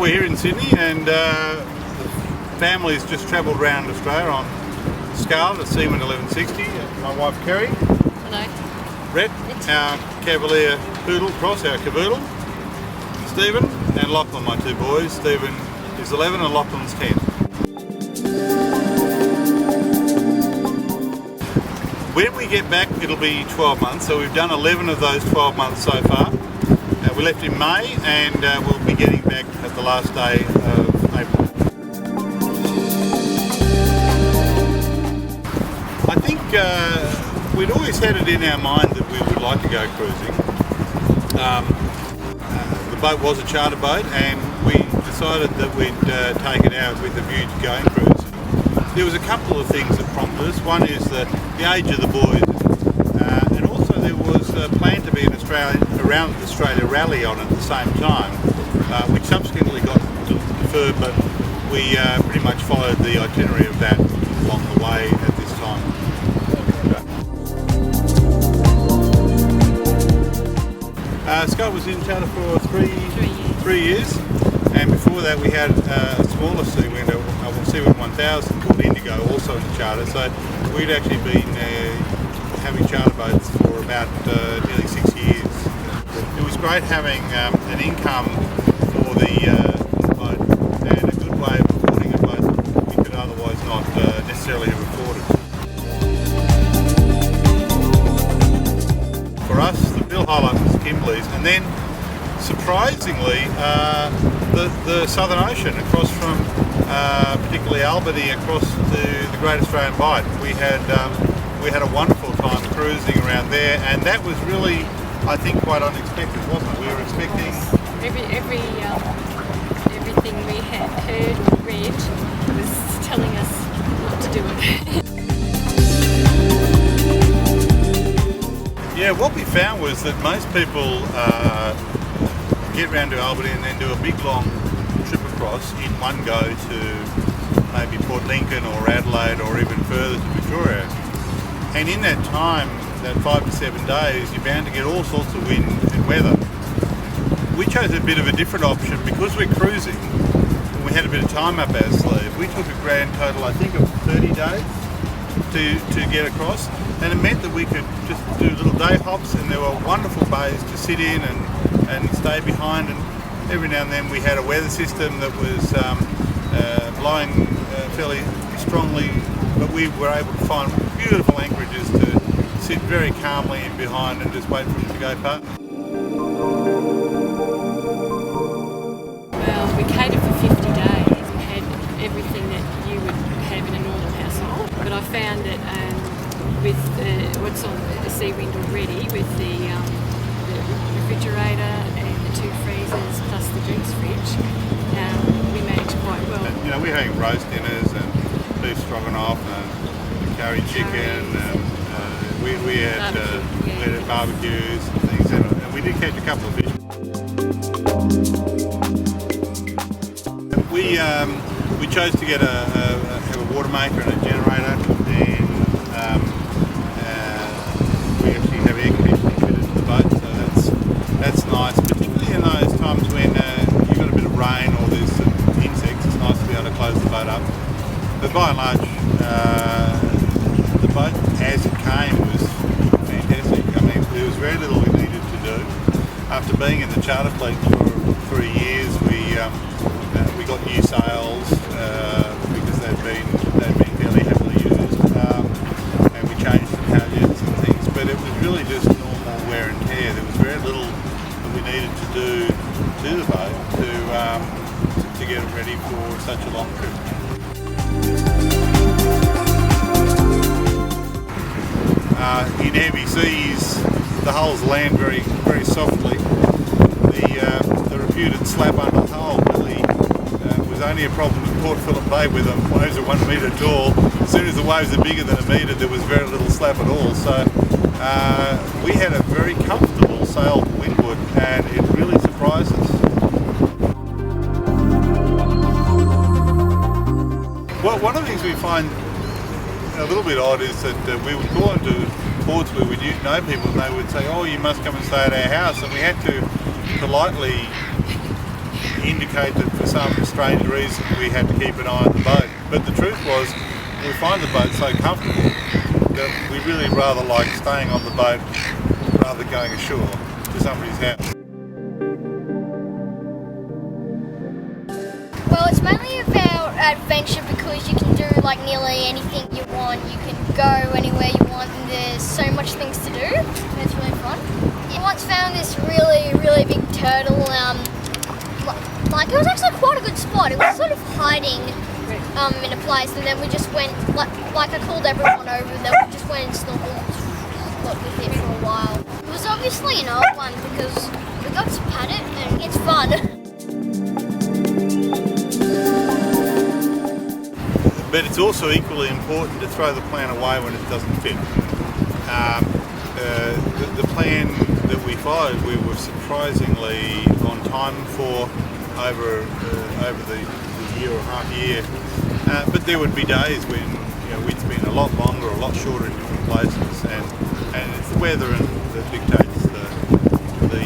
we're here in Sydney, and the family's just travelled around Australia on Scarlett at Seawind 1160. My wife Kerry. Hello. Rhett, our Cavalier Poodle Cross, our Cavoodle. Stephen and Lachlan, my two boys. Stephen is 11 and Lachlan's 10. When we get back, it'll be 12 months, so we've done 11 of those 12 months so far. We left in May, and we'll be getting back at the last day of April. I think we'd always had it in our mind that we would like to go cruising. The boat was a charter boat, and we decided that we'd take it out with a view to going cruising. There was a couple of things that prompted us. One is the age of the boys, and also there was planned to be an around Australia rally on at the same time, which subsequently got deferred, but we pretty much followed the itinerary of that along the way at this time. Scott was in charter for three years, and before that we had a smaller Seawind, a Seawind 1000 called Indigo, also in the charter. So we'd actually been having charter boats for about nearly 6 years. It was great having an income for the boat, and a good way of affording a boat that we could otherwise not necessarily have afforded. For us, the real highlight was Kimberley's, and then surprisingly the Southern Ocean, across from particularly Albany across to the Great Australian Bight. We had a wonderful time cruising around there, and that was really, I think, quite unexpected, wasn't it? We were expecting everything we had heard or read was telling us not to do it. Yeah, what we found was that most people get round to Albany and then do a big long trip across in one go to maybe Port Lincoln or Adelaide or even further to Victoria. And in that time, that 5 to 7 days, you're bound to get all sorts of wind and weather. We chose a bit of a different option because we're cruising and we had a bit of time up our sleeve. We took a grand total, I think, of 30 days to get across, and it meant that we could just do little day hops, and there were wonderful bays to sit in and stay behind, and every now and then we had a weather system that was blowing fairly strongly, but we were able to find beautiful anchorages to sit very calmly in behind and just wait for them to go past. Well, we catered for 50 days and had everything that you would have in a normal household, but I found that with what's on the Seawind already, with the refrigerator and the 2 freezers plus the drinks fridge, we managed quite well. And, we're having roast dinners and beef stroganoff and curry chicken, and we had barbecues and things, and we did catch a couple of fish. We chose to get have a water maker and a generator, and we actually have air conditioning fitted to the boat, so that's nice, particularly in those times when you've got a bit of rain or there's some insects. It's nice to be able to close the boat up. But by and large, the boat as it came was fantastic. I mean, there was very little we needed to do. After being in the charter fleet for 3 years, we got new sails because they'd been fairly heavily used, and we changed some halyards and things. But it was really just normal wear and tear. There was very little that we needed to do to the boat to get it ready for such a long trip. In heavy seas, the hulls land very, very softly. The reputed slap under the hull really was only a problem with Port Phillip Bay, where the waves are 1 metre tall. As soon as the waves are bigger than a metre, there was very little slap at all. So we had a very comfortable sail to windward, and it really surprised us. Well, one of the things we find a little bit odd is that we would go into ports where we know people, and they would say, "Oh, you must come and stay at our house," and we had to politely indicate that for some strange reason we had to keep an eye on the boat. But the truth was, we find the boat so comfortable that we really rather like staying on the boat rather than going ashore to somebody's house. Well, it's mainly about adventure because you can do like nearly anything you want. You can go anywhere you want and there's so much things to do. It's really fun. I once found this really, really big turtle. Like it was actually quite a good spot. It was sort of hiding in a place, and then we just went, like I called everyone over, and then we just went and snorkeled with it for a while. It was obviously an old one because we got to pat it and it's fun. But it's also equally important to throw the plan away when it doesn't fit. The plan that we followed, we were surprisingly on time for over the year or half year. But there would be days when we'd spend a lot longer, a lot shorter in different places, and it's the weather that dictates the